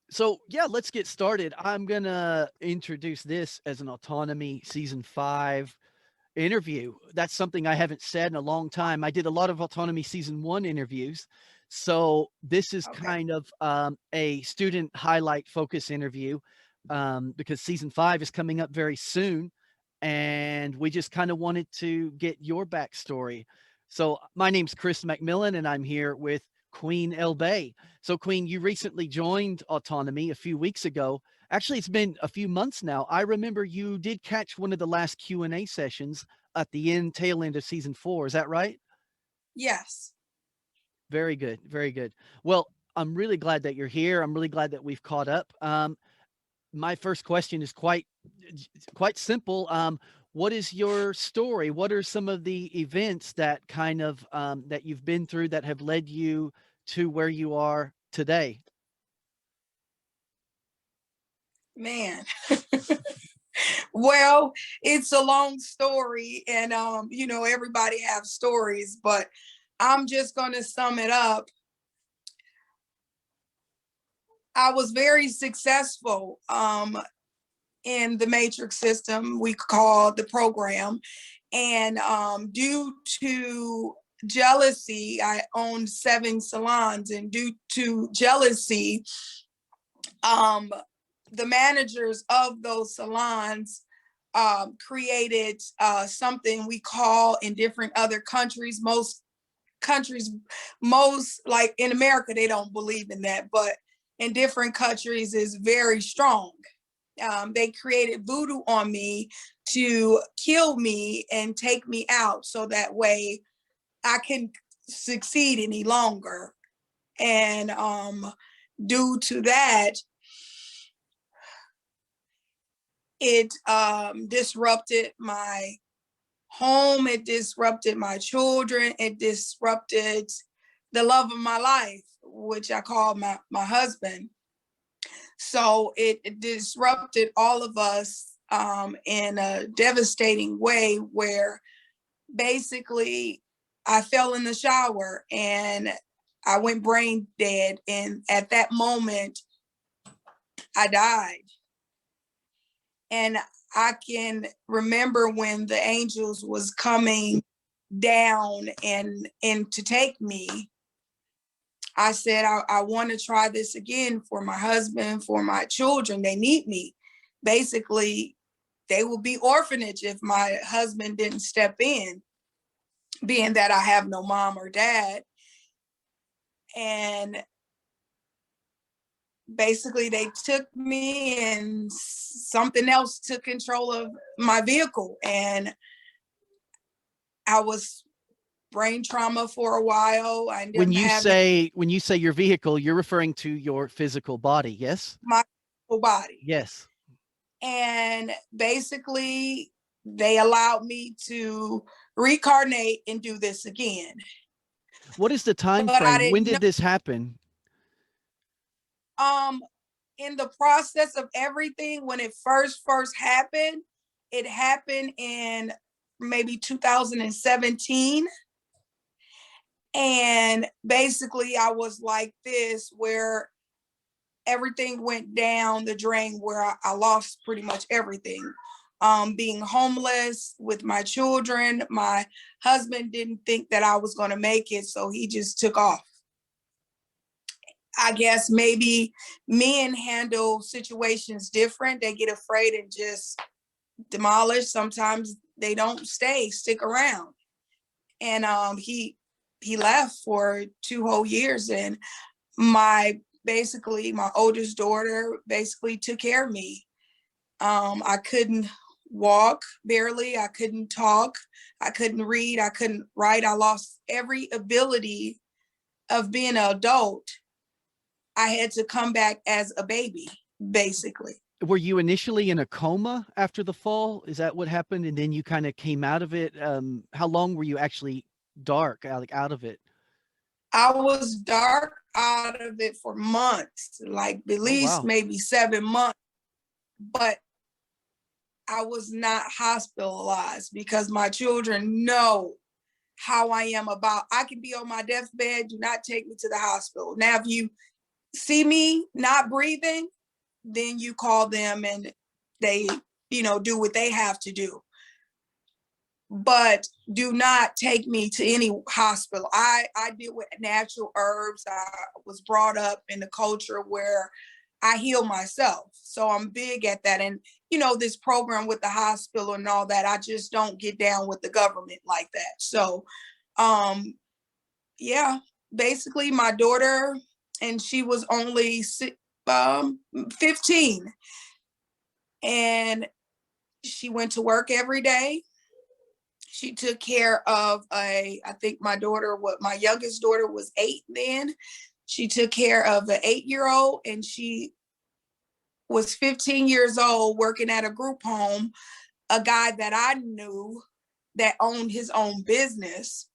So yeah, let's get started. I'm gonna introduce this as an Autonomy Season 5 interview. That's something I haven't said in a long time. I did a lot of Autonomy Season 1 interviews. So this is Okay. kind of a student highlight focus interview because Season 5 is coming up very soon. And we just kind of wanted to get your backstory. So my name's Chris McMillion, and I'm here with Queen El Bay. So Queen, you recently joined Autonomy a few weeks ago. Actually, it's been a few months now. I remember you did catch one of the last Q&A sessions at the tail end of season 4. Is that right? Yes. Very good. Very good. Well, I'm really glad that you're here. I'm really glad that we've caught up. My first question is quite simple. What is your story? What are some of the events that kind of that you've been through that have led you to where you are today? Man. Well, it's a long story and everybody have stories, but I'm just going to sum it up. I was very successful in the matrix system we call the program, and due to jealousy, I owned 7 salons, and due to jealousy, um, the managers of those salons created something we call in different other countries, countries, most like in America, they don't believe in that, but in different countries is very strong. They created voodoo on me to kill me and take me out so that way I can succeed any longer. And due to that, it disrupted my home, it disrupted my children, it disrupted the love of my life, which I call my husband. So it disrupted all of us in a devastating way where basically I fell in the shower and I went brain dead. And at that moment, I died. And I can remember when the angels was coming down and to take me, I said, I want to try this again for my husband, for my children. They need me. Basically, they will be orphanage if my husband didn't step in, being that I have no mom or dad. And basically, they took me and something else took control of my vehicle. And I was brain trauma for a while. I ended When up you having say when you say your vehicle, you're referring to your physical body, yes? my whole body. Yes. And basically, they allowed me to reincarnate and do this again. What is the time But I frame? When didn't know. did this happen? Um, in the process of everything, when it first happened, it happened in maybe 2017. And basically, I was like this, where everything went down the drain, where I lost pretty much everything. Being homeless with my children, my husband didn't think that I was going to make it, so he just took off. I guess maybe men handle situations different. They get afraid and just demolish. Sometimes they don't stick around. And he left for 2 whole years, and my my oldest daughter basically took care of me. I couldn't walk barely. I couldn't talk. I couldn't read. I couldn't write. I lost every ability of being an adult. I had to come back as a baby, basically. Were you initially in a coma after the fall? Is that what happened? And then you kind of came out of it? How long were you actually dark, like out of it? I was dark out of it for months, like at Oh, least wow. maybe 7 months. But I was not hospitalized because my children know how I am about. I can be on my deathbed. Do not take me to the hospital. Now, if you see me not breathing, then you call them and they, do what they have to do. But do not take me to any hospital. I deal with natural herbs. I was brought up in a culture where I heal myself. So I'm big at that. And, this program with the hospital and all that, I just don't get down with the government like that. So, yeah, basically my daughter, and she was only 15. And she went to work every day. She took care of I think my youngest daughter was 8 then. She took care of the 8-year-old, and she was 15 years old working at a group home, a guy that I knew that owned his own business.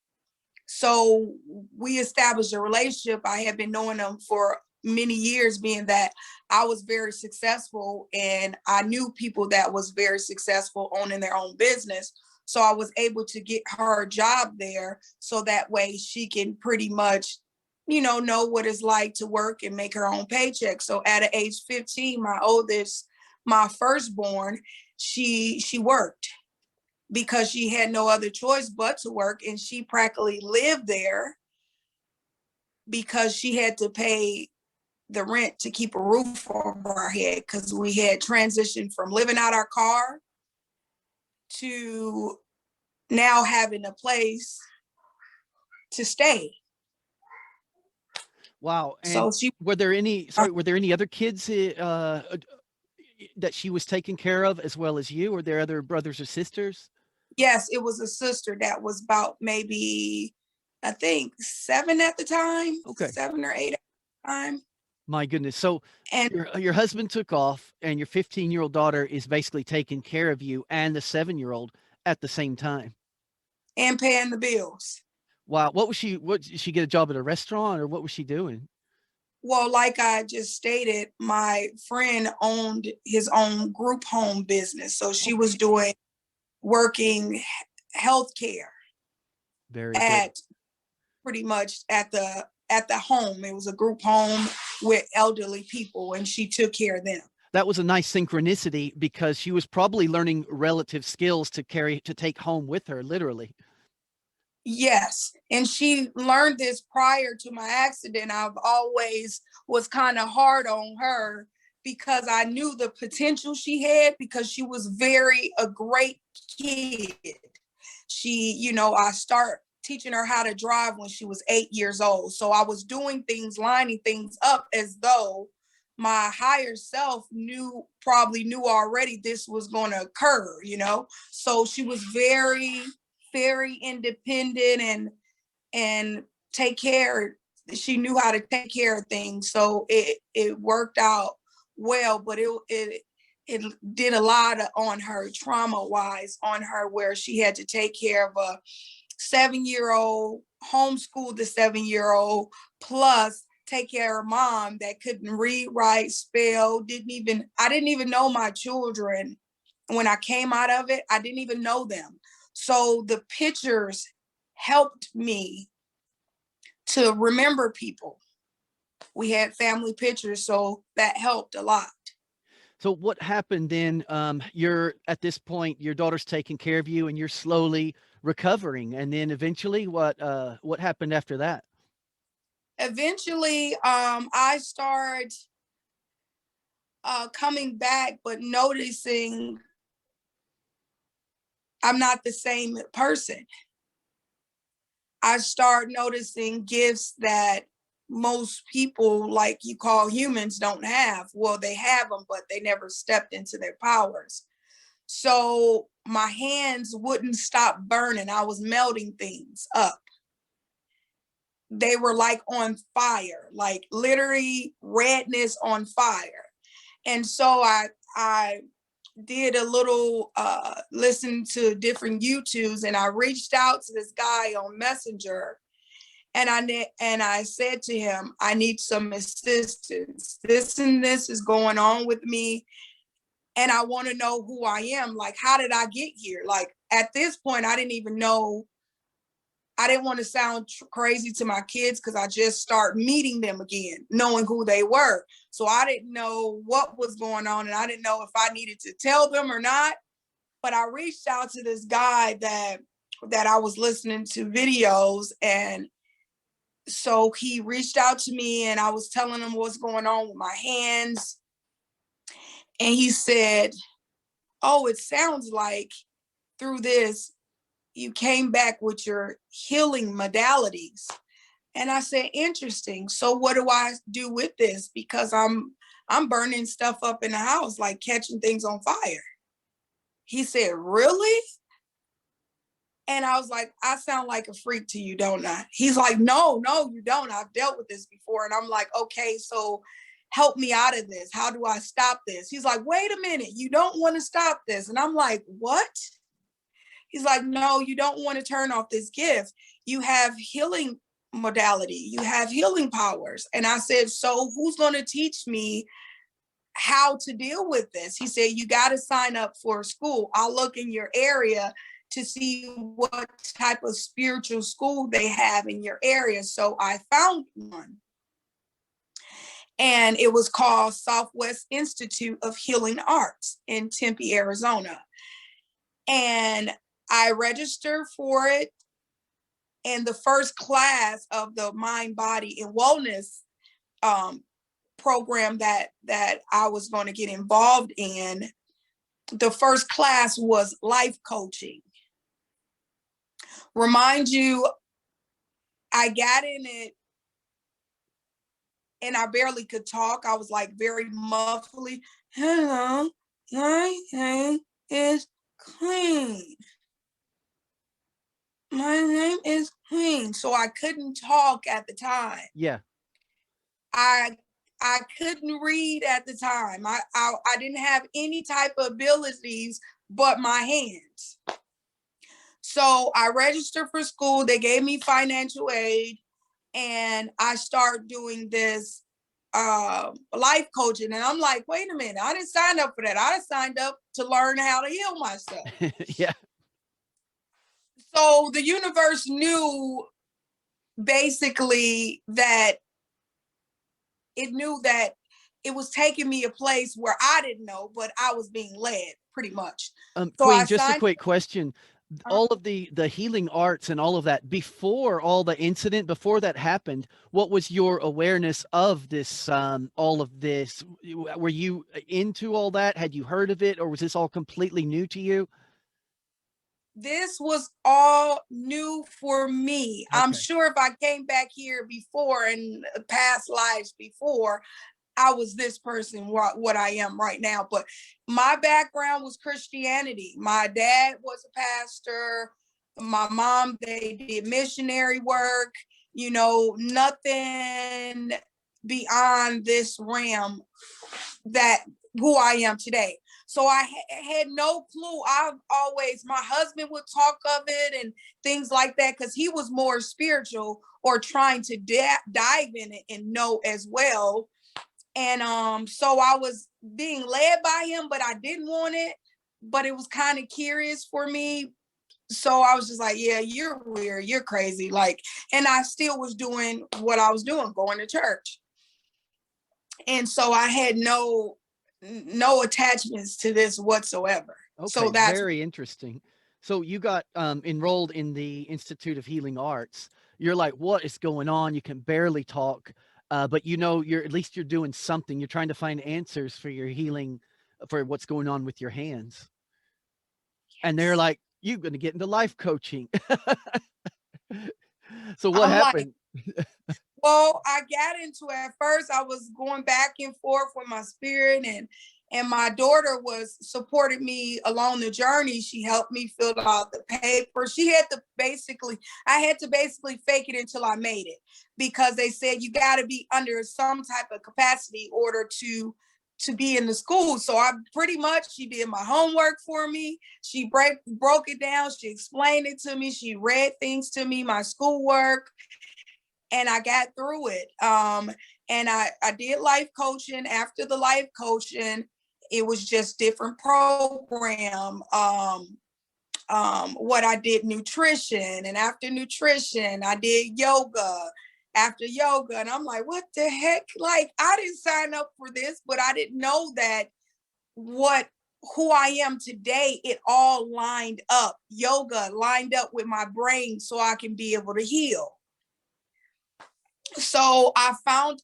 So we established a relationship. I had been knowing him for many years, being that I was very successful and I knew people that was very successful owning their own business. So I was able to get her a job there so that way she can pretty much, know what it's like to work and make her own paycheck. So at age 15, my oldest, my firstborn, she worked because she had no other choice but to work, and she practically lived there because she had to pay the rent to keep a roof over our head, because we had transitioned from living out our car to now having a place to stay. Wow. And So she, were there any other kids that she was taking care of as well as you? Or there other brothers or sisters? yes, it was a sister that was about maybe, I think 7 at the time, Okay. 7 or 8 at the time. My goodness. So And your husband took off and your 15-year-old daughter is basically taking care of you and the 7-year-old at the same time. paying the bills. Wow. What did she get a job at a restaurant or what was she doing? Well, like I just stated, my friend owned his own group home business. So she was doing working healthcare Very good. at pretty much at the home. It was a group home with elderly people, and she took care of them. That was a nice synchronicity because she was probably learning relative skills to take home with her, literally. Yes. And she learned this prior to my accident. I've always was kind of hard on her because I knew the potential she had, because she was a great kid. I start teaching her how to drive when she was 8 years old. So I was doing things, lining things up as though my higher self probably knew already this was going to occur. So she was very, very independent and take care. She knew how to take care of things. So it worked out well, but it did a lot on her trauma wise on her, where she had to take care of a 7-year-old, homeschool the 7-year-old, plus take care of mom that couldn't read, write, spell, I didn't even know my children. When I came out of it, I didn't even know them. So the pictures helped me to remember people. We had family pictures, so that helped a lot. So what happened then? You're at this point, your daughter's taking care of you and you're slowly recovering. And then eventually what happened after that? Eventually, I started coming back, but noticing I'm not the same person. I start noticing gifts that most people, like you call humans, don't have. Well, they have them, but they never stepped into their powers. So my hands wouldn't stop burning. I was melting things up. They were like on fire, like literally redness on fire. And so I did a little listen to different YouTubes, and I reached out to this guy on Messenger, and I said to him, I need some assistance. This and this is going on with me, and I want to know who I am. Like, how did I get here? Like, at this point, I didn't even know I didn't want to sound crazy to my kids because I just started meeting them again, knowing who they were. So I didn't know what was going on, and I didn't know if I needed to tell them or not. But I reached out to this guy that I was listening to videos, and so he reached out to me, and I was telling him what's going on with my hands. And he said, "Oh, it sounds like through this, you came back with your healing modalities." And I said, "Interesting. So what do I do with this? Because I'm burning stuff up in the house, like catching things on fire." He said, "Really?" And I was like, "I sound like a freak to you, don't I?" He's like, "No, no, you don't. I've dealt with this before." And I'm like, "Okay, so help me out of this. How do I stop this?" He's like, "Wait a minute. You don't want to stop this." And I'm like, "What?" He's like, "No, you don't want to turn off this gift. You have healing modality. You have healing powers." And I said, "So who's going to teach me how to deal with this?" He said, "You got to sign up for a school. I'll look in your area to see what type of spiritual school they have in your area." So I found one, and it was called Southwest Institute of Healing Arts in Tempe, Arizona. And I registered for it. And the first class of the mind, body, and wellness program that I was going to get involved in, the first class was life coaching. Remind you, I got in it and I barely could talk. I was like very muffly. "Hello, my name is Queen. My name is Queen." So I couldn't talk at the time. Yeah. I I couldn't read at the time. I didn't have any type of abilities but my hands. So I registered for school. They gave me financial aid, and I started doing this life coaching. And I'm like, "Wait a minute, I didn't sign up for that. I signed up to learn how to heal myself." Yeah. So the universe knew basically that it knew that it was taking me a place where I didn't know, but I was being led pretty much. So I Queen, just a signed. quick question. All of the healing arts and all of that, before all the incident, before that happened, what was your awareness of this, all of this? Were you into all that? Had you heard of it, or was this all completely new to you? This was all new for me. I'm Okay. sure if I came back here before in past lives before, I was this person, what I am right now. But my background was Christianity. My dad was a pastor. My mom, they did missionary work, nothing beyond this realm that who I am today. So I had no clue. My husband would talk of it and things like that because he was more spiritual or trying to dive in it and know as well. And so I was being led by him, but I didn't want it. But it was kind of curious for me. So I was just like, "Yeah, you're weird. You're crazy." Like, and I still was doing what I was doing, going to church. And so I had no attachments to this whatsoever. So Okay, that's very interesting. So you got enrolled in the Institute of Healing Arts. You're like, what is going on? You can barely talk, but you're at least you're doing something. You're trying to find answers for your healing, for what's going on with your hands. And they're like, you're going to get into life coaching. So what I'm like, happened? well, I got into it. At first, I was going back and forth with my spirit, and my daughter was supported me along the journey. She helped me fill out the paper. I had to basically fake it until I made it, because they said you got to be under some type of capacity in order to be in the school. So she did my homework for me. She broke it down. She explained it to me. She read things to me, my schoolwork, and I got through it. And I did life coaching. After the life coaching, it was just different program. what I did nutrition, and after nutrition, I did yoga. After yoga, and I'm like, what the heck? Like, I didn't sign up for this, but I didn't know that who I am today, it all lined up. Yoga lined up with my brain so I can be able to heal. So I found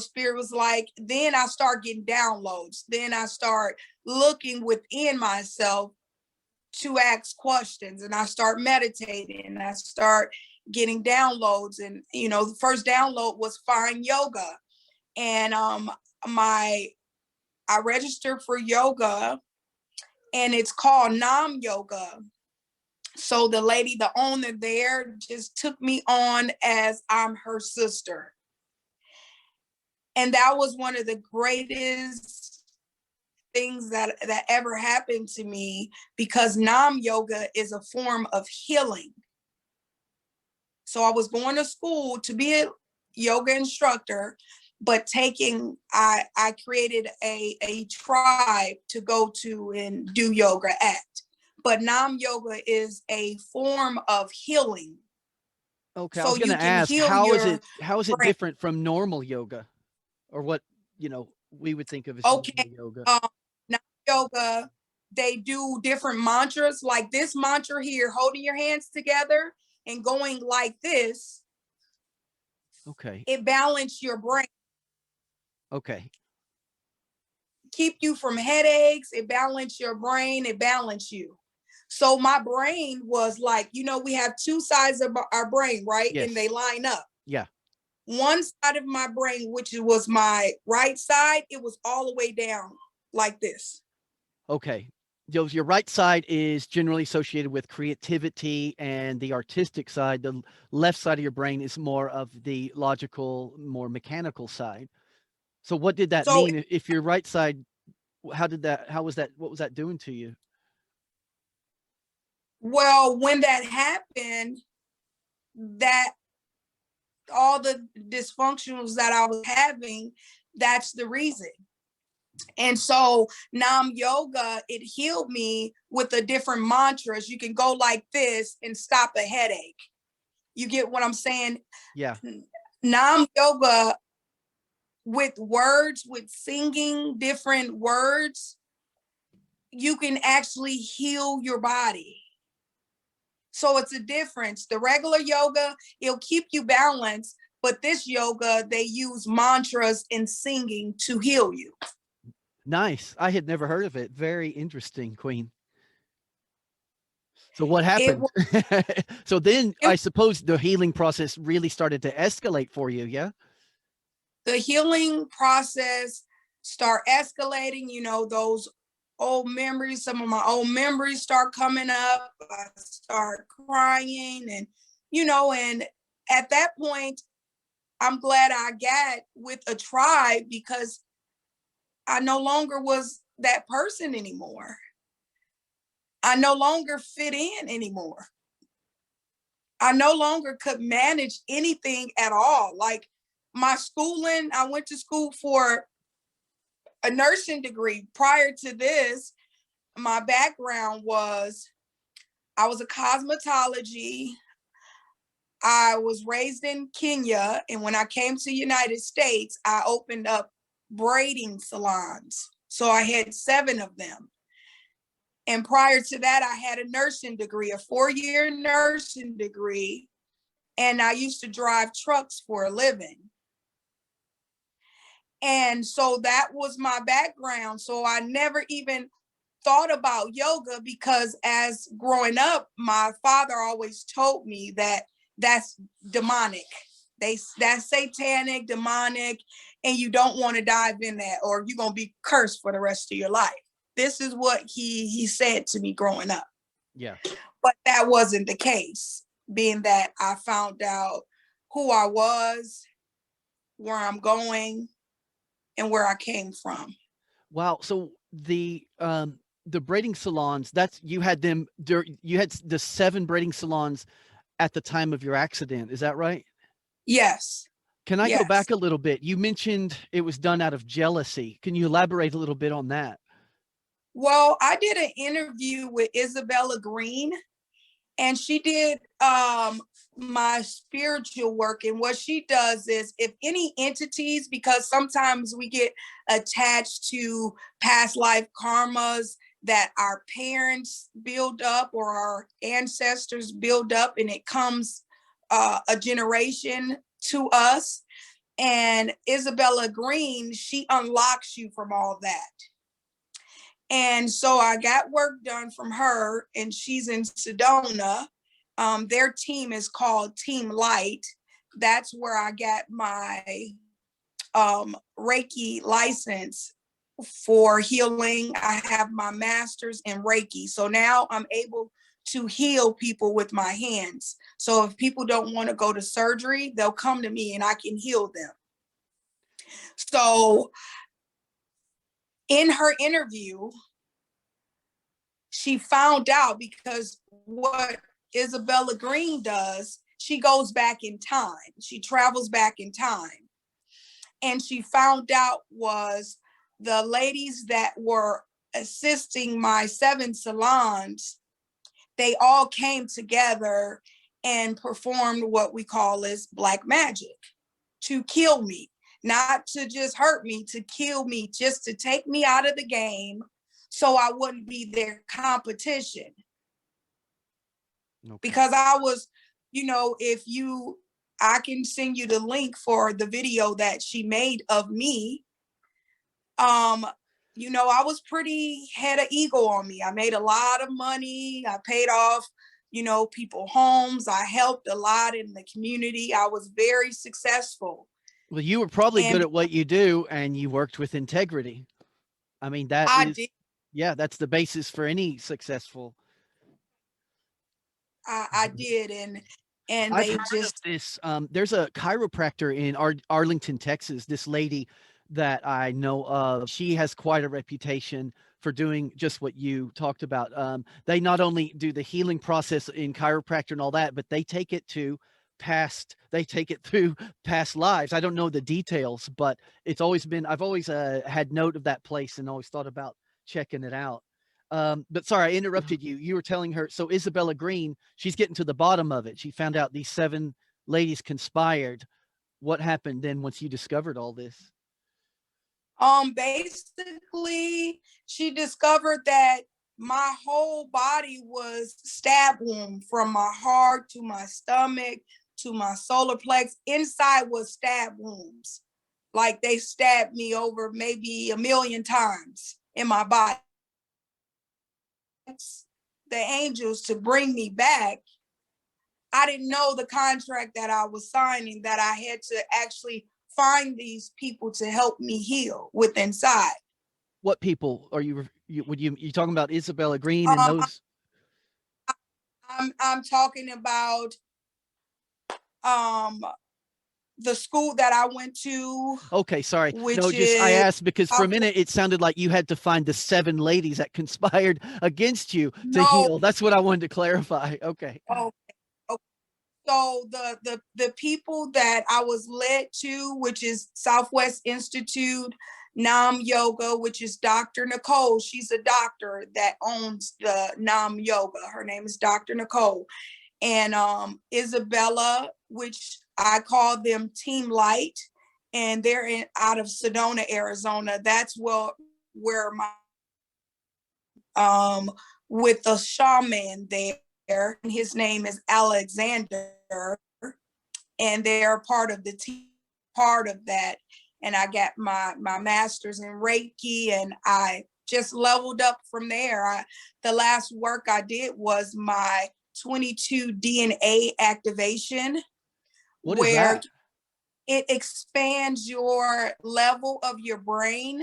Spirit was like, then I start getting downloads. Then I start looking within myself to ask questions, and I start meditating, and I start getting downloads. And the first download was find yoga. And I registered for yoga, and it's called Nam Yoga. So the lady, the owner there, just took me on as I'm her sister. And that was one of the greatest things that ever happened to me, because Nam Yoga is a form of healing. So I was going to school to be a yoga instructor, but I created a tribe to go to and do yoga at. But Nam Yoga is a form of healing. Okay, I So was going you to can ask, heal how is it brain. different from normal yoga, or what we would think of as Okay. normal yoga? Nam Yoga, they do different mantras, like this mantra here, holding your hands together and going like this. Okay. It balances your brain. Okay. Keep you from headaches. It balance your brain. It balance you. So my brain was like, we have two sides of our brain, right? Yes. And they line up. Yeah. One side of my brain, which was my right side, it was all the way down like this. Okay. Your right side is generally associated with creativity and the artistic side. The left side of your brain is more of the logical, more mechanical side. So what did that So, mean? If your right side, what was that doing to you? well, when that happened, that all the dysfunctions that I was having, that's the reason. And so Nam Yoga, it healed me with the different mantras. You can go like this and stop a headache. You get what I'm saying? Yeah. Nam Yoga, with words, with singing different words, you can actually heal your body. So it's a difference. The regular yoga, it'll keep you balanced, but this yoga, they use mantras and singing to heal you. Nice. I had never heard of it. Very interesting, Queen. So what It happened? So then it, I suppose the healing process really started to escalate for you, yeah? the healing process start escalating, those old memories, some of my old memories start coming up. I start crying, and at that point, I'm glad I got with a tribe, because I no longer was that person anymore. I no longer fit in anymore. I no longer could manage anything at all. Like my schooling, I went to school for a nursing degree. Prior to this, my background was I was a cosmetology. I was raised in Kenya, and when I came to the United States, I opened up braiding salons. So I had 7 of them. And prior to that, I had a nursing degree, a 4-year nursing degree, and I used to drive trucks for a living. And so that was my background. So I never even thought about yoga, because as growing up, my father always told me that that's demonic. That's satanic, demonic, and you don't want to dive in that, or you're going to be cursed for the rest of your life. This is what he said to me growing up. Yeah. But that wasn't the case, being that I found out who I was, where I'm going, and where I came from. Wow. So the braiding salons, you had the 7 braiding salons at the time of your accident. Is that right? Yes. Can I go Yes. back a little bit? You mentioned it was done out of jealousy. Can you elaborate a little bit on that? Well, I did an interview with Isabella Green, and she did my spiritual work. And what she does is, if any entities, because sometimes we get attached to past life karmas that our parents build up or our ancestors build up, and it comes a generation to us. And Isabella Green, she unlocks you from all that. And so I got work done from her, and she's in Sedona. Their team is called Team Light. That's where I got my Reiki license for healing. I have my master's in Reiki. So now I'm able to heal people with my hands. So if people don't want to go to surgery, they'll come to me and I can heal them. So in her interview, she found out, because what Isabella Green does, she goes back in time. She travels back in time. And she found out was the ladies that were assisting my 7 salons, they all came together and performed what we call as black magic to kill me, not to just hurt me, to kill me, just to take me out of the game so I wouldn't be their competition. Okay. Because I was, I can send you the link for the video that she made of me. I was pretty, had an ego on me. I made a lot of money. I paid off, people homes. I helped a lot in the community. I was very successful. Well, you were probably good And at what you do, and you worked with integrity. I mean, that I is, did, yeah, that's the basis for any successful. I did. And I've they heard of just, this. There's a chiropractor in Arlington, Texas. This lady that I know of, she has quite a reputation for doing just what you talked about. They not only do the healing process in chiropractor and all that, but they take it to they take it through past lives. I don't know the details, but it's always been, I've always had note of that place and always thought about checking it out. But sorry, I interrupted you. You were telling her, so Isabella Green, she's getting to the bottom of it. She found out these 7 ladies conspired. What happened then once you discovered all this? basically, she discovered that my whole body was stab wound, from my heart to my stomach to my solar plex. Inside was stab wounds. Like they stabbed me over maybe 1,000,000 times in my body. The angels to bring me back. I didn't know the contract that I was signing, that I had to actually find these people to help me heal with inside. What people are you talking about? Isabella Green and Um, those? I'm talking about um the school that I went to, Okay, sorry. No, which just I is asked because for a minute it sounded like you had to find the 7 ladies that conspired against you to no. heal. That's what I wanted to clarify. Okay. Oh, okay. So the people that I was led to, which is Southwest Institute Nam Yoga, which is Dr. Nicole. She's a doctor that owns the Nam Yoga. Her name is Dr. Nicole. And Isabella, which I call them Team Light, and they're out of Sedona, Arizona. That's where my with the shaman there. His name is Alexander, and they're part of the team, part of that. And I got my master's in Reiki, and I just leveled up from there. The last work I did was my 22 DNA activation, What is where that? it expands your level of your brain.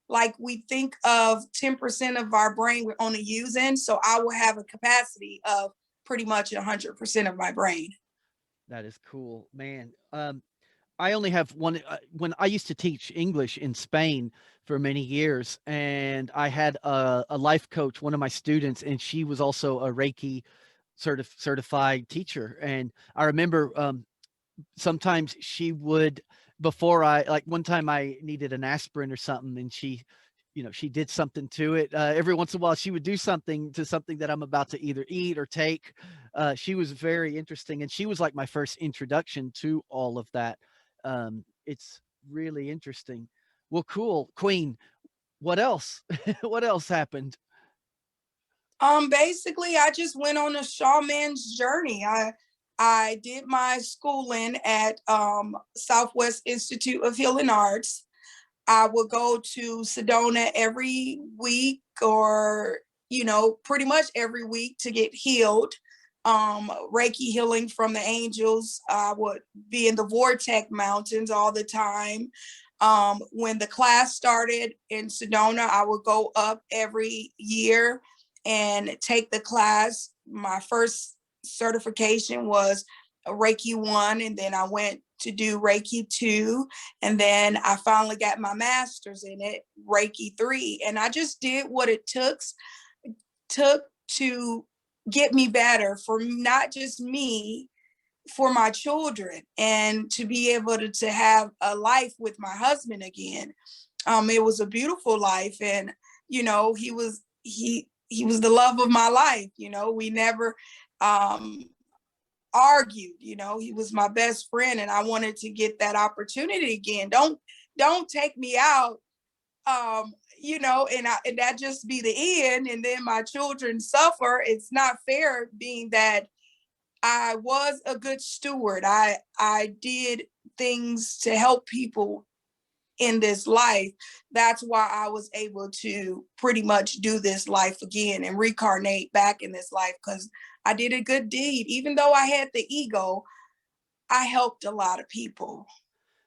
Like we think of 10% of our brain we're only using. So I will have a capacity of pretty much 100% of my brain. That is cool, man. I only have one. When I used to teach English in Spain for many years, and I had a life coach, one of my students, and she was also a Reiki certified teacher. And I remember sometimes she would, before I, like one time I needed an aspirin or something, and she did something to it. Every once in a while, she would do something to something that I'm about to either eat or take. She was very interesting, and she was like my first introduction to all of that. It's really interesting. Well, cool, Queen. What else? What else happened? Basically, I just went on a shaman's journey. I did my schooling at Southwest Institute of Healing Arts. I would go to Sedona every week, or pretty much every week, to get healed. Reiki healing from the angels. I would be in the Vortex Mountains all the time. When the class started in Sedona, I would go up every year and take the class. My first certification was a Reiki 1, and then I went to do Reiki 2, and then I finally got my master's in it, Reiki 3. And I just did what it took to get me better, for not just me, for my children, and to be able to have a life with my husband again. It was a beautiful life, and he was the love of my life. We never um, argued. He was my best friend, and I wanted to get that opportunity again. Don't take me out, and that just be the end, and then my children suffer. It's not fair, being that I was a good steward. I did things to help people in this life. That's why I was able to pretty much do this life again and reincarnate back in this life, because I did a good deed. Even though I had the ego, I helped a lot of people.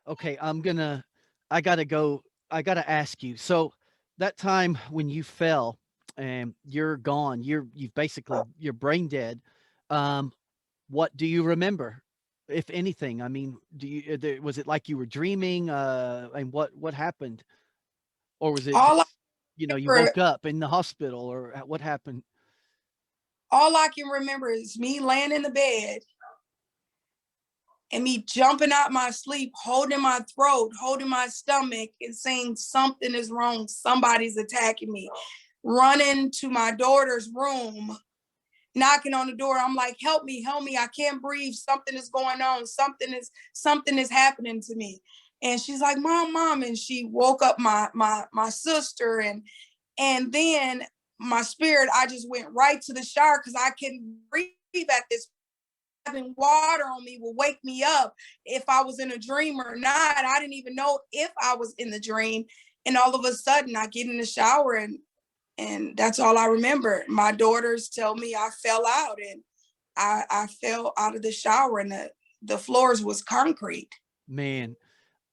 Okay, I gotta go. I gotta ask you. So that time when you fell and you're gone, you've basically you're brain dead. Um, what do you remember, if anything? I mean, was it like you were dreaming? And what happened, or was it All I just you remember, woke up in the hospital, or what happened? all I can remember is me laying in the bed and me jumping out my sleep, holding my throat, holding my stomach, and saying something is wrong. Somebody's attacking me. Running to my daughter's room, knocking on the door. I'm like, help me, help me. I can't breathe. Something is going on. Something is happening to me. And she's like, mom, mom. And she woke up my sister. And then my spirit, I just went right to the shower, because I couldn't breathe at this. Having water on me will wake me up if I was in a dream or not. I didn't even know if I was in the dream. And all of a sudden I get in the shower, and that's all I remember. My daughters tell me I fell out, and I fell out of the shower, and the floors was concrete. Man,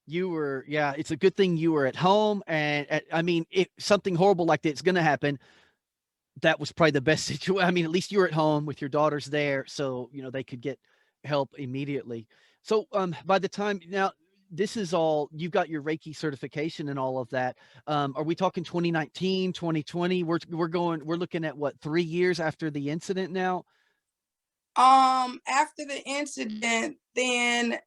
yeah, it's a good thing you were at home. And I mean, if something horrible like that's going to happen, that was probably the best situation. I mean, at least you were at home with your daughters there, so they could get help immediately. So, by the time now, this is all you got your Reiki certification and all of that. Are we talking 2019, 2020? We're looking at what, 3 years after the incident now? After the incident, then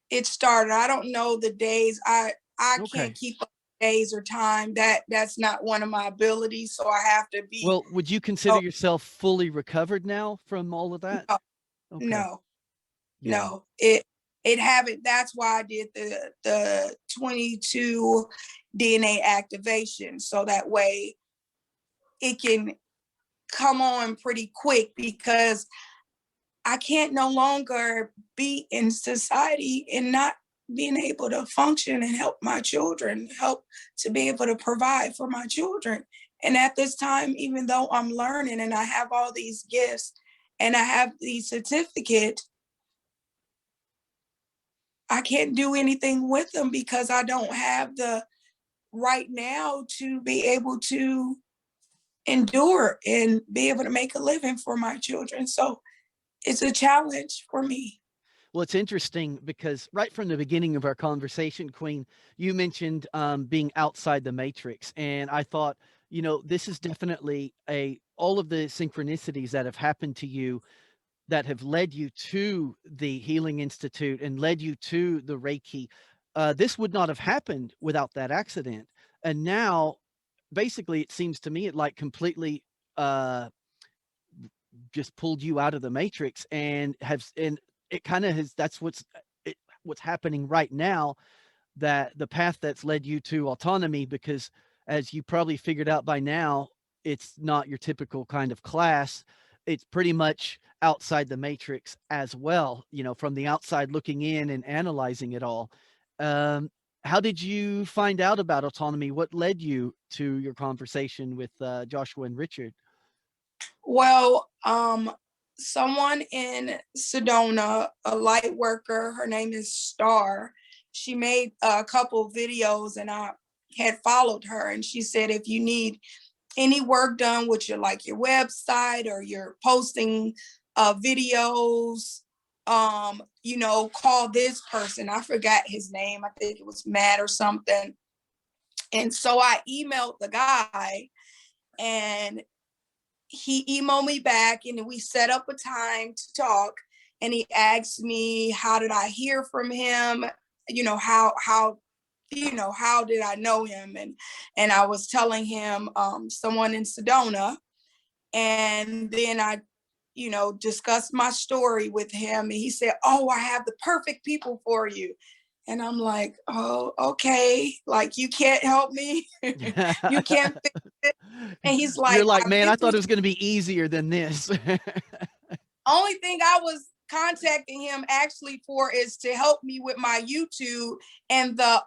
it started. I don't know the days. I can't Okay. keep up days or time. That's not one of my abilities. So I have to be. Well, would you consider Oh, yourself fully recovered now from all of that? no, Okay. no, Yeah. no. It haven't. That's why I did the 22 DNA activation, so that way it can come on pretty quick, because I can't no longer be in society and not being able to function and help my children, help to be able to provide for my children. And at this time, even though I'm learning and I have all these gifts and I have these certificates, I can't do anything with them, because I don't have the right now to be able to endure and be able to make a living for my children. So it's a challenge for me. Well, it's interesting because right from the beginning of our conversation, Queen, you mentioned being outside the matrix. And I thought, this is definitely all of the synchronicities that have happened to you that have led you to the Healing Institute and led you to the Reiki. This would not have happened without that accident. And now basically, it seems to me it like completely uh just pulled you out of the matrix and it kind of has that's what's happening right now, that the path that's led you to autonomy, because as you probably figured out by now, it's not your typical kind of class. It's pretty much outside the matrix as well, from the outside looking in and analyzing it all. um, how did you find out about autonomy? What led you to your conversation with Joshua and Richard? Well, someone in Sedona, a light worker, her name is Star. She made a couple videos and I had followed her, and she said, if you need any work done with your website or you're posting videos, call this person. I forgot his name. I think it was Matt or something. And so I emailed the guy, and he emailed me back, and we set up a time to talk. And he asked me, how did I hear from him? How did I know him? And I was telling him someone in Sedona. And then I discussed my story with him, and he said, oh, I have the perfect people for you. And I'm like, oh, okay, like, you can't help me. You can't fix it. And he's You're like, like, I've man, been I through. thought it was going to be easier than this. Only thing I was contacting him actually for is to help me with my YouTube and the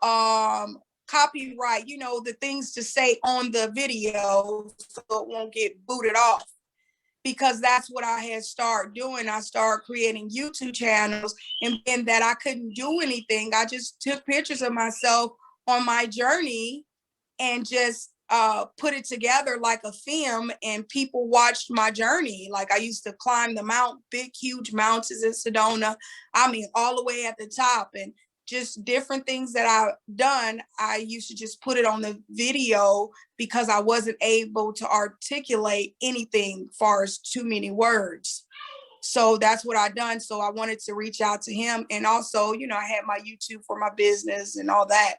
copyright, the things to say on the video so it won't get booted off. Because that's what I had started doing. I started creating YouTube channels, and that I couldn't do anything. I just took pictures of myself on my journey and just put it together like a film, and people watched my journey. Like, I used to climb the big, huge mountains in Sedona. I mean, all the way at the top, and just different things that I've done. I used to just put it on the video because I wasn't able to articulate anything far as too many words. So that's what I done. So I wanted to reach out to him. And also, I had my YouTube for my business and all that.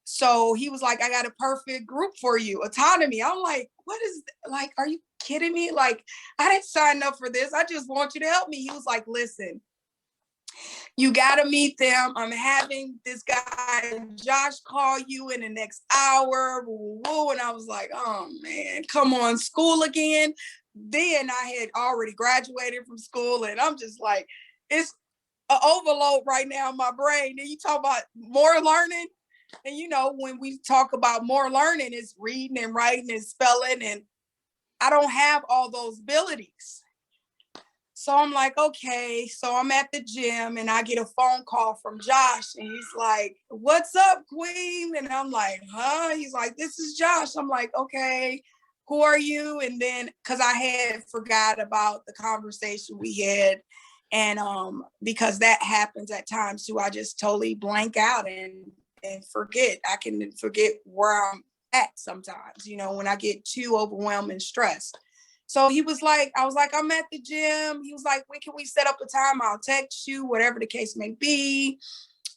So he was like, I got a perfect group for you, Autonomy. I'm like, what is, like, are you kidding me? Like, I didn't sign up for this. I just want you to help me. He was like, listen, you got to meet them. I'm having this guy, Josh, call you in the next hour. Woo, woo. And I was like, oh, man, come on, school again. Then I had already graduated from school, and I'm just like, it's an overload right now in my brain. And you talk about more learning. And, when we talk about more learning, it's reading and writing and spelling. And I don't have all those abilities. So I'm like, okay. So I'm at the gym, and I get a phone call from Josh, and he's like, what's up, Queen? And I'm like, huh? He's like, this is Josh. I'm like, okay, who are you? And then, cause I had forgot about the conversation we had. And because that happens at times too, I just totally blank out and forget. I can forget where I'm at sometimes, when I get too overwhelmed and stressed. So he was like, I was like, I'm at the gym. He was like, when can we set up a time? I'll text you, whatever the case may be.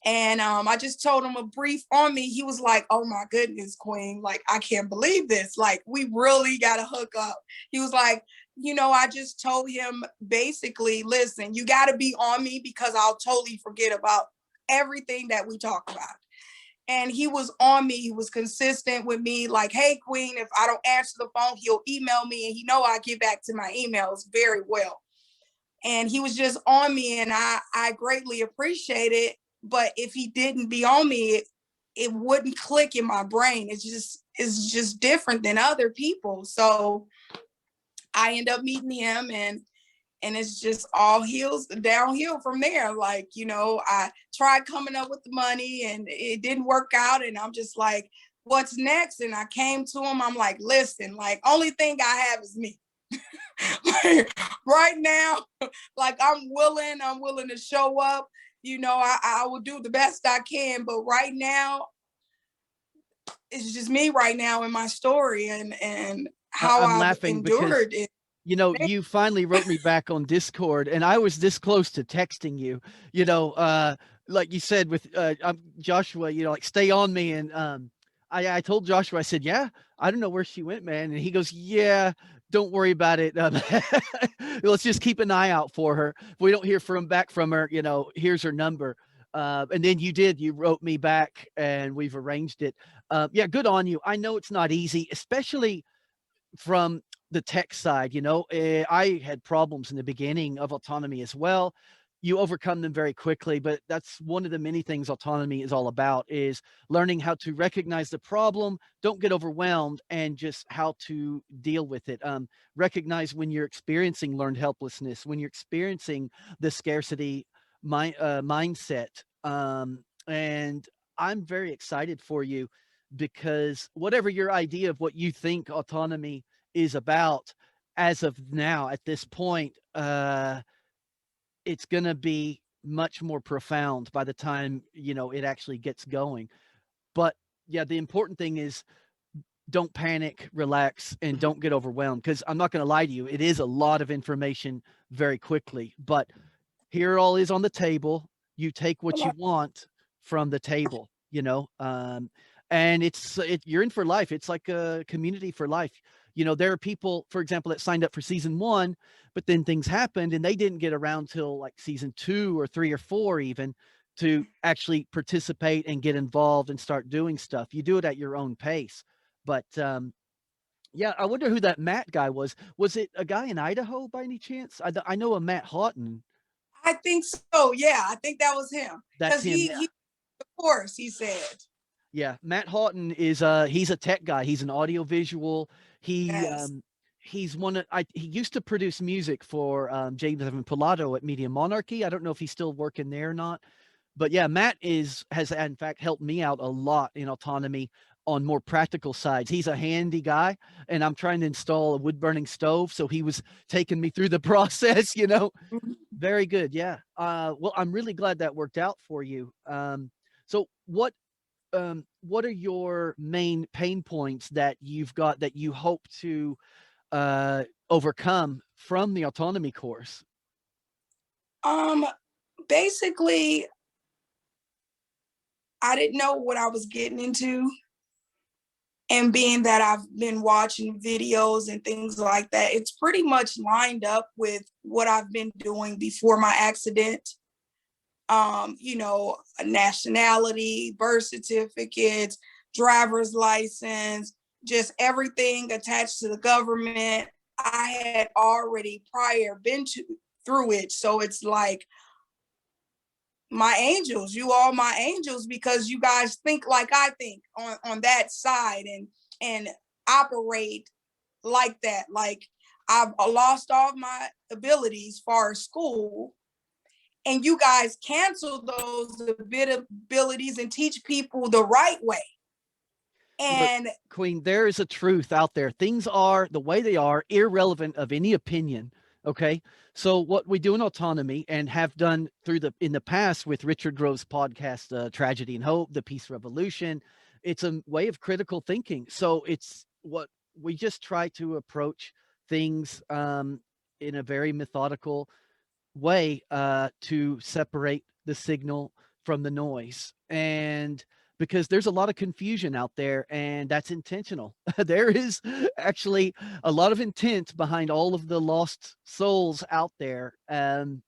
And I just told him a brief on me. He was like, oh my goodness, Queen. Like, I can't believe this. Like, we really got to hook up. He was like, I just told him basically, listen, you got to be on me because I'll totally forget about everything that we talk about. And he was on me. He was consistent with me. Like, hey, Queen, if I don't answer the phone, he'll email me. And I get back to my emails very well. And he was just on me, and I greatly appreciate it. But if he didn't be on me, it wouldn't click in my brain. It's just different than other people. So I end up meeting him, and it's just all downhill from there. Like, I tried coming up with the money and it didn't work out. And I'm just like, what's next? And I came to him. I'm like, listen, like, only thing I have is me. Like, right now, like, I'm willing to show up. I will do the best I can. But right now, it's just me right now in my story and how I'm I've laughing because endured it. you finally wrote me back on Discord, and I was this close to texting you. Like you said with Joshua, like, stay on me, and I told Joshua, I said, "Yeah, I don't know where she went, man." And he goes, "Yeah, don't worry about it. Let's just keep an eye out for her. If we don't hear back from her, here's her number." And then you wrote me back, and we've arranged it. Yeah, good on you. I know it's not easy, especially from the tech side. I had problems in the beginning of autonomy as well. You overcome them very quickly, but that's one of the many things autonomy is all about, is learning how to recognize the problem, don't get overwhelmed, and just how to deal with it. Recognize when you're experiencing learned helplessness, when you're experiencing the scarcity mindset. And I'm very excited for you, because whatever your idea of what you think autonomy is about, as of now, at this point, it's going to be much more profound by the time it actually gets going. But yeah, the important thing is, don't panic, relax, and don't get overwhelmed, because I'm not going to lie to you, it is a lot of information very quickly. But here all is on the table. You take what you want from the table, and you're in for life. It's like a community for life. There are people, for example, that signed up for season 1, but then things happened and they didn't get around till like season 2 or 3 or 4 even, to actually participate and get involved and start doing stuff. You do it at your own pace. But yeah, I wonder who that Matt guy was. Was it a guy in Idaho by any chance? I know a Matt Houghton. I think so. Yeah, I think that was him. That's Because him, yeah. he of course, he said. Yeah, Matt Houghton is he's a tech guy. He's an audiovisual. He Yes. he's one of he used to produce music for James Evan Pilato at Media Monarchy. I don't know if he's still working there or not. But yeah, Matt has in fact helped me out a lot in autonomy on more practical sides. He's a handy guy, and I'm trying to install a wood burning stove, so he was taking me through the process. Very good. Yeah. Well, I'm really glad that worked out for you. So what are your main pain points that you've got that you hope to overcome from the autonomy course? Um, Basically, I didn't know what I was getting into. And being that I've been watching videos and things like that, it's pretty much lined up with what I've been doing before my accident. Nationality, birth certificates, driver's license, just everything attached to the government. I had already prior been through it. So it's like, my angels, you all my angels, because you guys think like I think on that side, and operate like that. Like, I've lost all my abilities far as school, and you guys cancel those abilities and teach people the right way. Look, And Queen, there is a truth out there. Things are the way they are, irrelevant of any opinion. Okay. So what we do in autonomy, and have done in the past with Richard Grove's podcast, Tragedy and Hope, the Peace Revolution, it's a way of critical thinking. So it's what we just try to approach things in a very methodical way to separate the signal from the noise. And because there's a lot of confusion out there, and that's intentional. There is actually a lot of intent behind all of the lost souls out there. And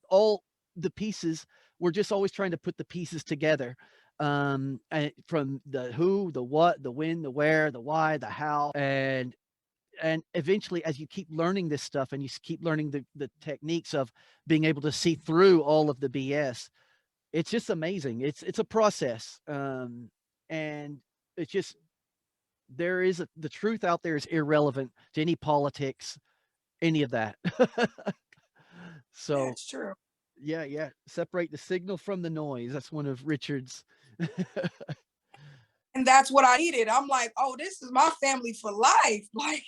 all the pieces, we're just always trying to put the pieces together, from the who, the what, the when, the where, the why, the how. And eventually, as you keep learning this stuff and you keep learning the techniques of being able to see through all of the BS, it's just amazing. It's a process. And it's just, the truth out there is irrelevant to any politics, any of that. So that's true. yeah, yeah, separate the signal from the noise. That's one of Richard's. And that's what I needed. I'm like, oh, this is my family for life. Like,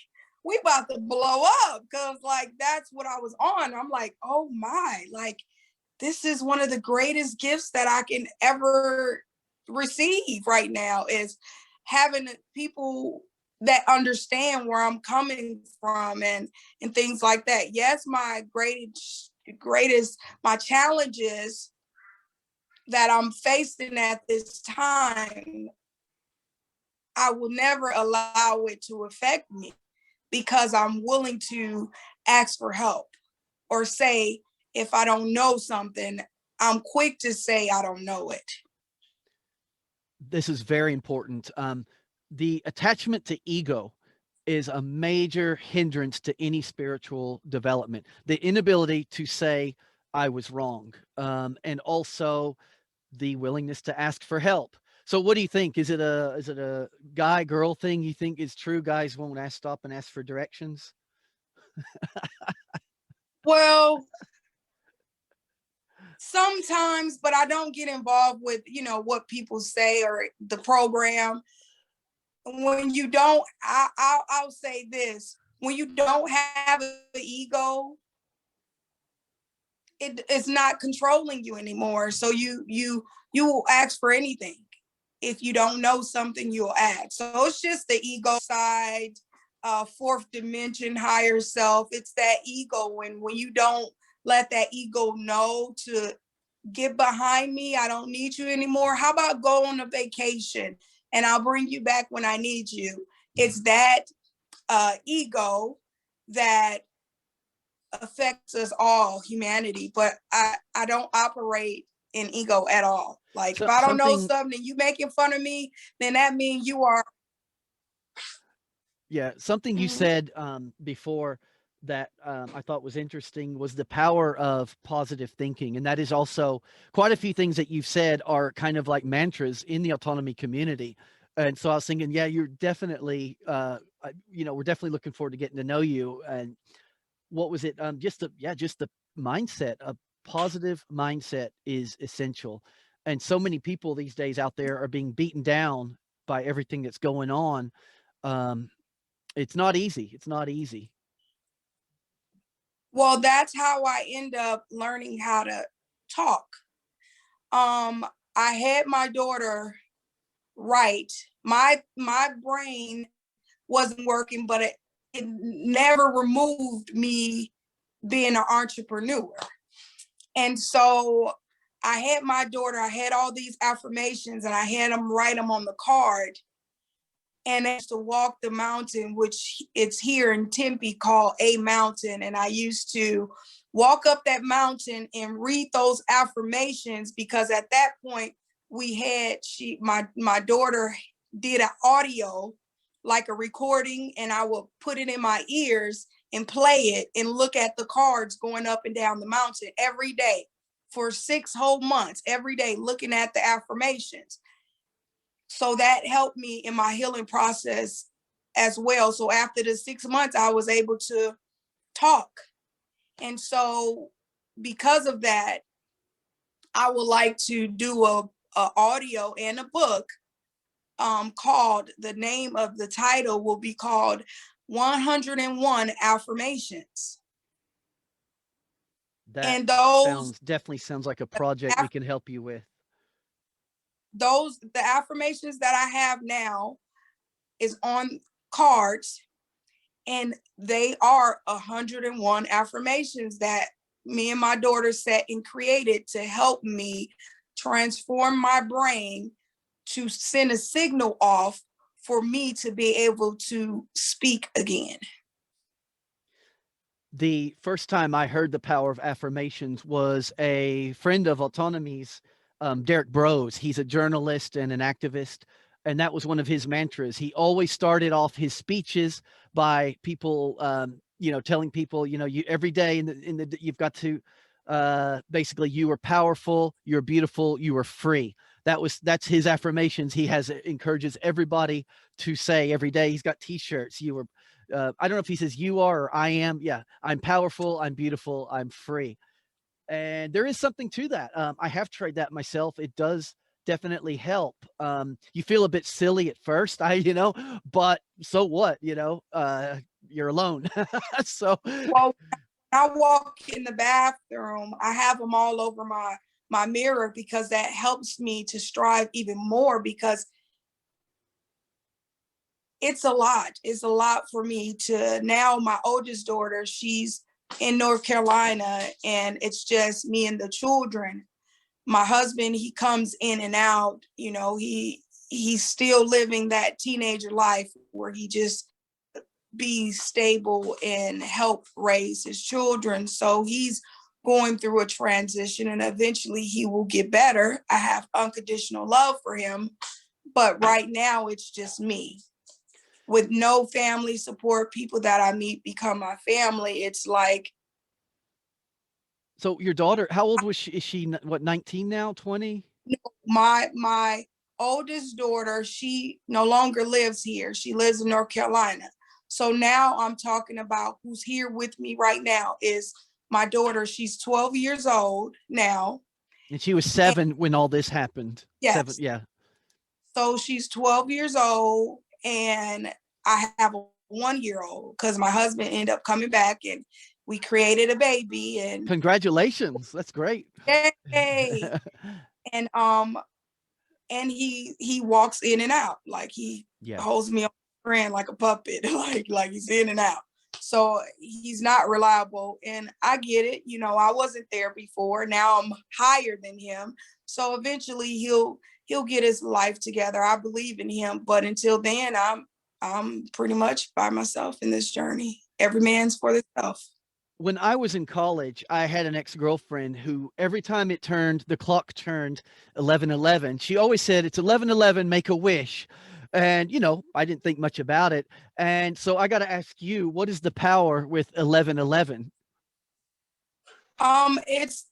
we about to blow up, because like that's what I was on. I'm like, oh my, like, this is one of the greatest gifts that I can ever receive right now, is having people that understand where I'm coming from, and things like that. Yes, my greatest my challenges that I'm facing at this time I will never allow it to affect me because I'm willing to ask for help or say, if I don't know something, I'm quick to say I don't know it. This is very important. The attachment to ego is a major hindrance to any spiritual development. The inability to say, I was wrong, and also the willingness to ask for help. So what do you think? Is it a guy girl thing you think is true? Guys won't stop and ask for directions? Well, sometimes, but I don't get involved with, what people say or the program. When you don't, I'll say this: when you don't have an ego, it's not controlling you anymore. So you will ask for anything. If you don't know something, you'll ask. So it's just the ego side, fourth dimension, higher self. It's that ego. When you don't let that ego know to get behind me, I don't need you anymore. How about go on a vacation and I'll bring you back when I need you? It's that ego that affects us all, humanity. But I don't operate in ego at all. Like, if So I don't know something something and you making fun of me, then that means you are. Yeah, something you Mhm. said before that I thought was interesting was the power of positive thinking, and that is also quite a few things that you've said are kind of like mantras in the autonomy community. And so I was thinking, yeah, you're definitely, we're definitely looking forward to getting to know you. And what was it? Just the mindset. A positive mindset is essential, and so many people these days out there are being beaten down by everything that's going on. Um, it's not easy. It's not easy. Well, that's how I end up learning how to talk. Um, I had my daughter write. My brain wasn't working, but it never removed me being an entrepreneur. And so I had my daughter, I had all these affirmations and I had them write them on the card. And I used to walk the mountain, which it's here in Tempe called A Mountain. And I used to walk up that mountain and read those affirmations because at that point we had my daughter did an audio, like a recording, and I would put it in my ears and play it and look at the cards going up and down the mountain every day for 6 whole months, every day looking at the affirmations. So that helped me in my healing process as well. So after the 6 months, I was able to talk. And so because of that, I would like to do a audio and a book called, the name of the title will be called 101 Affirmations. That And those sounds definitely sounds like a project we can help you with. the affirmations that I have now is on cards, and they are 101 affirmations that me and my daughter sat and created to help me transform my brain to send a signal off for me to be able to speak again. The first time I heard the power of affirmations was a friend of Autonomy's, Derek Bros. He's a journalist and an activist, and that was one of his mantras. He always started off his speeches by people, telling people, you every day you've got to basically you are powerful, you're beautiful, you are free. That's his affirmations. He has encourages everybody to say every day. He's got T-shirts. I don't know if he says you are or I am. Yeah, I'm powerful, I'm beautiful, I'm free. And there is something to that. I have tried that myself. It does definitely help. You feel a bit silly at first, but so what, you're alone. So Well, when I walk in the bathroom, I have them all over my mirror because that helps me to strive even more, because it's a lot. It's a lot for me to now. My oldest daughter, she's in North Carolina, and it's just me and the children. My husband, he comes in and out. he's still living that teenager life where he just be stable and help raise his children. So he's going through a transition, and eventually he will get better. I have unconditional love for him, but right now it's just me with no family support. People that I meet become my family. It's like, So your daughter, how old was she? Is she what, 19 now, 20? my oldest daughter, she no longer lives here. She lives in North Carolina. So now I'm talking about who's here with me right now is my daughter. She's 12 years old now. And she was And 7 when all this happened. 7, yes, yeah. so she's 12 years old, and I have a 1 year old because my husband ended up coming back and we created a baby. And Congratulations. That's great. yay. And he walks in and out, like he Yeah. holds me on his hand like a puppet, like he's in and out. So he's not reliable, and I get it. I wasn't there before. Now I'm higher than him, so eventually he'll get his life together. I believe in him, but until then, I'm pretty much by myself in this journey. Every man's for themselves. When I was in college, I had an ex-girlfriend who every time the clock turned 11:11, she always said, "It's 11:11, make a wish." And, I didn't think much about it. And so I got to ask you, what is the power with 11:11? It's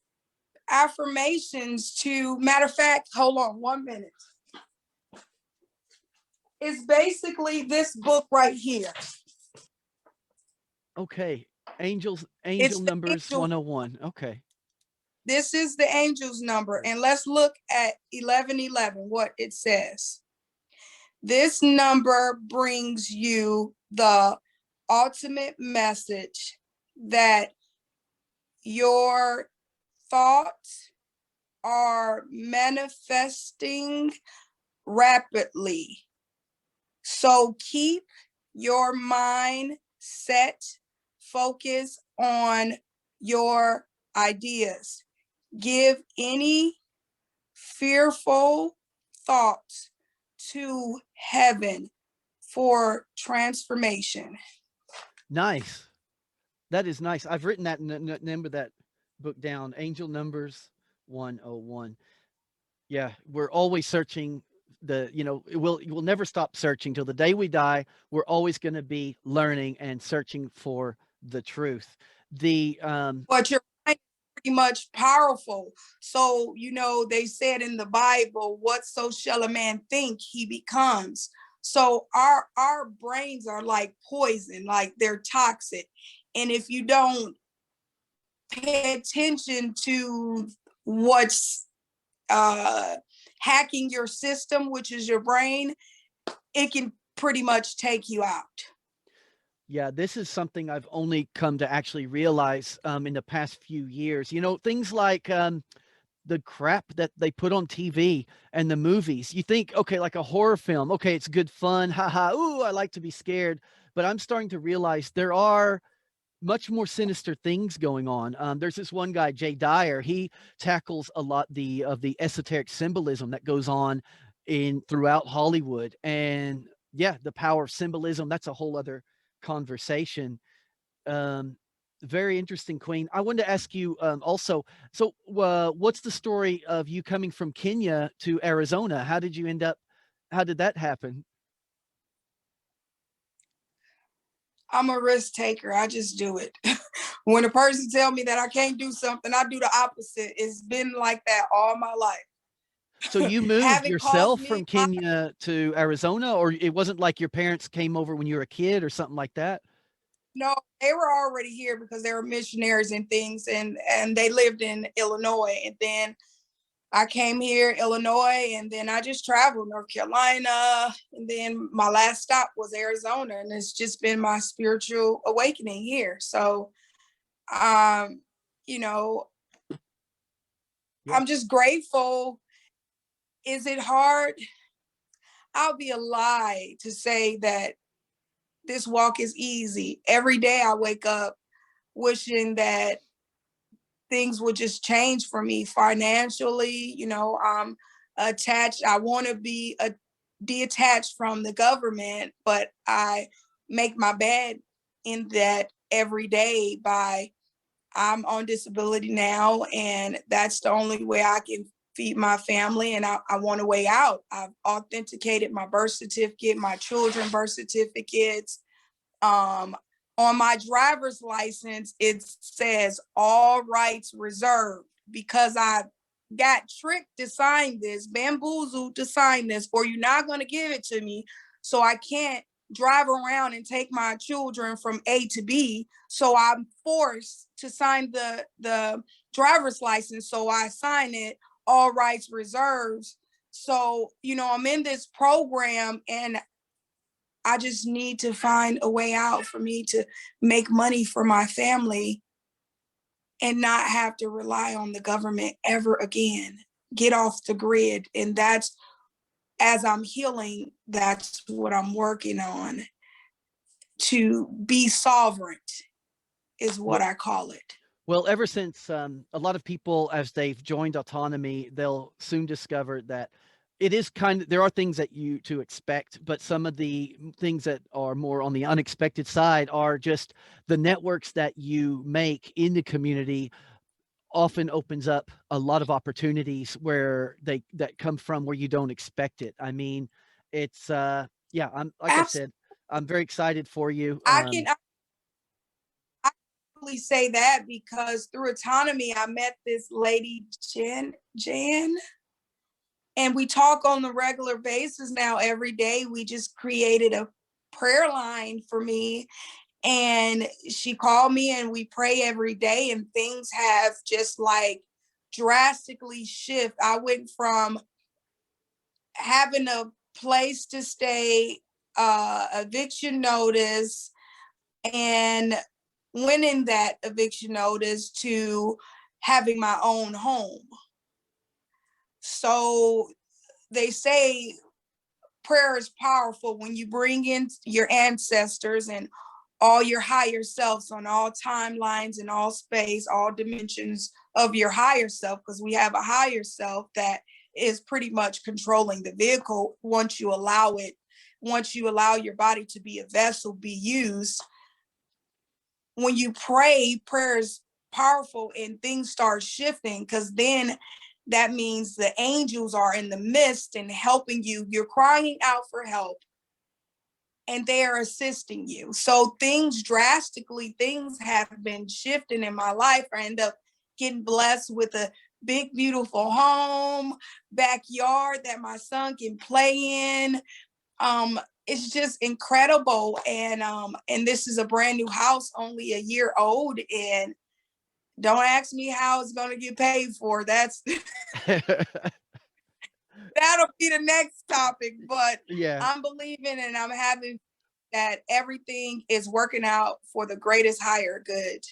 affirmations to, matter of fact, hold on 1 minute. It's basically this book right here. Okay. Angel It's the numbers angel. 101. Okay. This is the angel's number. And let's look at 1111, what it says. This number brings you the ultimate message that your thoughts are manifesting rapidly. So keep your mind set, focus on your ideas. Give any fearful thoughts to heaven for transformation. Nice. That is nice. I've written that number that book down. Angel numbers 101. Yeah, we're always searching we'll never stop searching till the day we die. We're always going to be learning and searching for the truth. The But your mind is pretty much powerful. So, they said in the Bible, what so shall a man think he becomes? So our brains are like poison, like they're toxic. And if you don't pay attention to what's hacking your system, which is your brain, it can pretty much take you out. Yeah, this is something I've only come to actually realize in the past few years. Things like the crap that they put on TV and the movies. You think, okay, like a horror film, okay, it's good fun, haha, ooh, I like to be scared. But I'm starting to realize there are much more sinister things going on. There's this one guy, Jay Dyer. He tackles a lot of the esoteric symbolism that goes on in throughout Hollywood, and yeah, the power of symbolism. That's a whole other conversation. Um, Very interesting, Queen. I wanted to ask you also. So, what's the story of you coming from Kenya to Arizona? How did you end up? How did that happen? I'm a risk taker. I just do it. When a person tell me that I can't do something, I do the opposite. It's been like that all my So life. you moved Haven't caused yourself me. from Kenya to Arizona, or it wasn't like your parents came over when you were a kid or something like that? No, they were already here because they were missionaries and things, and they lived in Illinois. And then I came here, Illinois, and then I just traveled North Carolina, and then my last stop was Arizona, and it's just been my spiritual awakening here. So, um, you know, Yeah. I'm just grateful. Is it hard? I'll be a lie to say that this walk is easy. Every day I wake up wishing that things would just change for me financially. I'm attached. I want to be detached from the government, but I make my bed in that every day by I'm on disability now, and that's the only way I can feed my family, and I want a way out. I've authenticated my birth certificate, my children birth certificates. Um, on my driver's license, it says all rights reserved because I got tricked to sign this, bamboozled to sign this, or you're not going to give it to me. So I can't drive around and take my children from A to B. So I'm forced to sign the driver's license. So I sign it, all rights reserved. So, I'm in this program, and I just need to find a way out for me to make money for my family and not have to rely on the government ever again. Get off the grid. And that's, as I'm healing, that's what I'm working on. To be sovereign is what I call it. Well, ever since a lot of people, as they've joined autonomy, they'll soon discover that it is there are things that you to expect, but some of the things that are more on the unexpected side are just the networks that you make in the community often opens up a lot of opportunities where that come from where you don't expect it. I mean, it's yeah, I'm like I Absolutely. said, I'm very excited for you. I really say that because through autonomy, I met this lady, Jan, and we talk on the regular basis now every day. We just created a prayer line for me, and she called me, and we pray every day, and things have just like drastically shift. I went from having a place to stay, eviction notice, and winning that eviction notice to having my own home. So they say prayer is powerful when you bring in your ancestors and all your higher selves on all timelines and all space, all dimensions of your higher self, because we have a higher self that is pretty much controlling the vehicle once you allow it, once you allow your body to be a vessel, be used. When you pray, prayer is powerful and things start shifting, because then that means the angels are in the midst and helping you. You're crying out for help and they are assisting you. So things have been shifting in my life. I end up getting blessed with a big, beautiful home, backyard that my son can play in. It's just incredible. And this is a brand new house, only a year old. And don't ask me how it's going to get paid for. That'll be the next topic. But Yeah. I'm believing and I'm having that everything is working out for the greatest higher good.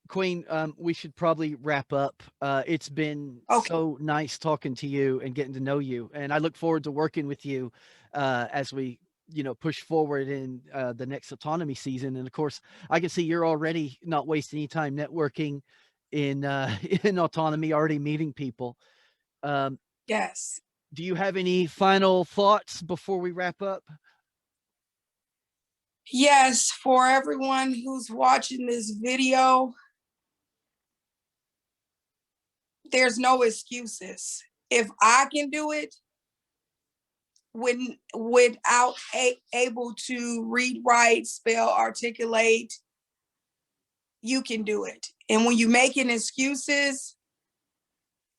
Queen, we should probably wrap up. It's been Okay. so nice talking to you and getting to know you, and I look forward to working with you as we, push forward in the next autonomy season. And of course, I can see you're already not wasting any time networking in in autonomy, already meeting people. Yes. Do you have any final thoughts before we wrap up? Yes, for everyone who's watching this video, there's no excuses. If I can do it without able to read, write, spell, articulate, you can do it. And when you're making excuses,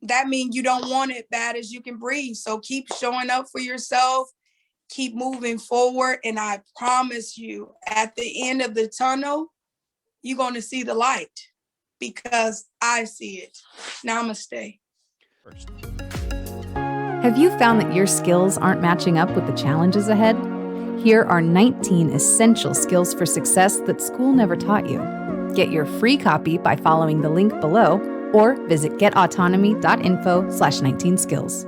that means you don't want it bad as you can breathe. So keep showing up for yourself, keep moving forward. And I promise you, at the end of the tunnel, you're going to see the light because I see it. Namaste. Have you found that your skills aren't matching up with the challenges ahead? Here are 19 essential skills for success that school never taught you. Get your free copy by following the link below or visit getautonomy.info/19skills.